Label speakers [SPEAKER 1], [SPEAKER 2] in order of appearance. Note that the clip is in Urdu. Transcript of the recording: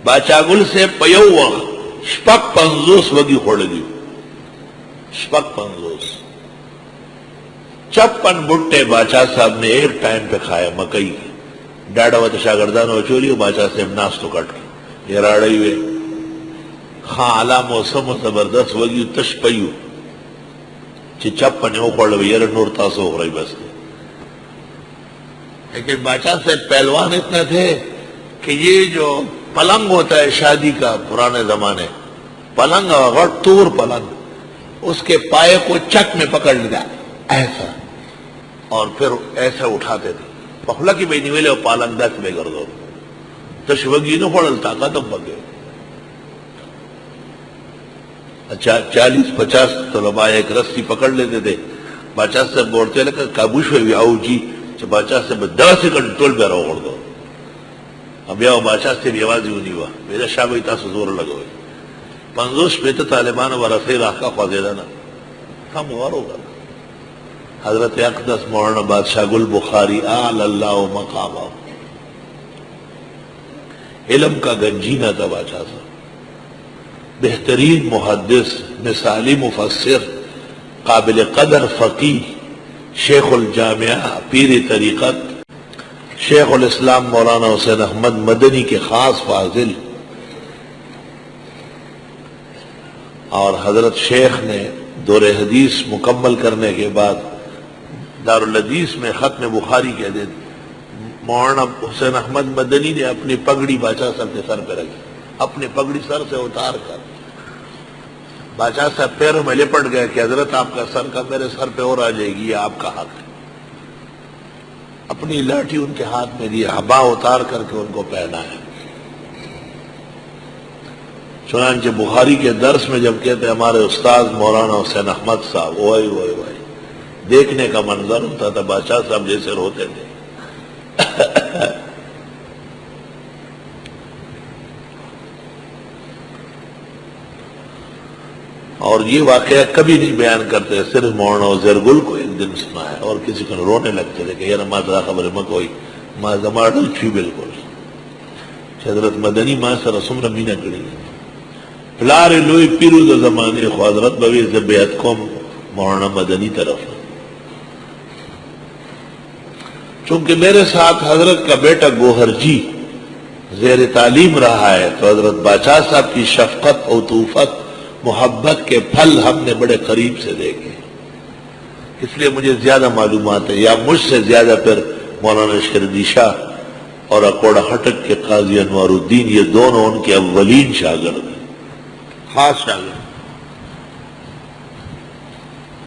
[SPEAKER 1] باچا گل سے پیو شپک 50 وگی خوڑ دی، شپک 50 56 بھٹے باچا صاحب نے ایک ٹائم پہ کھایا مکئی کی. ڈاڑا و شاگردان و چوری باچا صاحب ناس تو کٹ کے یہ راڑی ہوئے خاں علا موسم و زبردست وگی تش پیو چی 56 او خوڑ بھی یہ نور تاسو ہو رہی بس. لیکن باچا صاحب پہلوان اتنا تھے کہ یہ جو پلنگ ہوتا ہے شادی کا پرانے زمانے، پلنگ اور تور پلنگ، اس کے پائے کو چک میں پکڑ لیا ایسا اور پھر ایسا اٹھاتے تھے پخلا کی بینی ویلے اور پالنگ دس میں کر دو تشوگی نو پڑلتا قدم بگے. اچھا 40-50 طلباء ایک رسی پکڑ لیتے تھے. باچا صاحب بولتے لگا کابوش ہوئی آؤ جی باچا صاحب 10 سیکنڈ ٹول پہ رہو دو. اب یا باچا سے بھی آواز ہی نہیں ہوا میرا شاہ بھائی تاسو زور لگو 50 پہ تو طالبان و رفیع راکا خوازیدہ نا کم وار ہوگا. حضرت اقدس مولانا بادشاہ گل بخاری آل اللہ مقامہ علم کا گنجینہ تھا باچا صاحب، بہترین محدث، مثالی مفسر، قابل قدر فقیہ، شیخ الجامعہ، پیر طریقت، شیخ الاسلام مولانا حسین احمد مدنی کے خاص فاضل. اور حضرت شیخ نے دور حدیث مکمل کرنے کے بعد دارالحدیث میں ختم بخاری کہہ دے. مولانا حسین احمد مدنی نے اپنی پگڑی باچا صاحب کے سر پہ رکھی، اپنی پگڑی سر سے اتار کر باچا صاحب پیروں میں لپٹ گئے کہ حضرت آپ کا سر کا میرے سر پہ اور آ جائے گی، یہ آپ کا حق ہے. اپنی لاٹھی ان کے ہاتھ میں دی، ہبا اتار کر کے ان کو پہنا ہے. چنانچہ بخاری کے درس میں جب کہتے ہمارے استاد مولانا حسین احمد صاحب اوئے اوئے اوئے دیکھنے کا منظر ہوتا تھا باچا صاحب جیسے روتے تھے. اور یہ واقعہ کبھی نہیں بیان کرتے، صرف مولانا عزیر گل کو ایک دن سنا ہے اور کسی کو رونے لگتے تھے کہ یار ماں ذرا خبر میں کوئی ماں زماڈل تھی بالکل. حضرت مدنی ماں سے رسوم رمینہ کری پلار لوئی پیرو دا زمانے خو حضرت بوی زبیعت کو مولانا مدنی طرف. چونکہ میرے ساتھ حضرت کا بیٹا گوہر جی زیر تعلیم رہا ہے تو حضرت باچا صاحب کی شفقت اور طوفت محبت کے پھل ہم نے بڑے قریب سے دیکھے، اس لیے مجھے زیادہ معلومات ہے. یا مجھ سے زیادہ پھر مولانا شردی شاہ اور اکوڑا ہٹک کے قاضی انوار الدین، یہ دونوں ان کے اولین شاگرد ہیں، خاص شاگرد.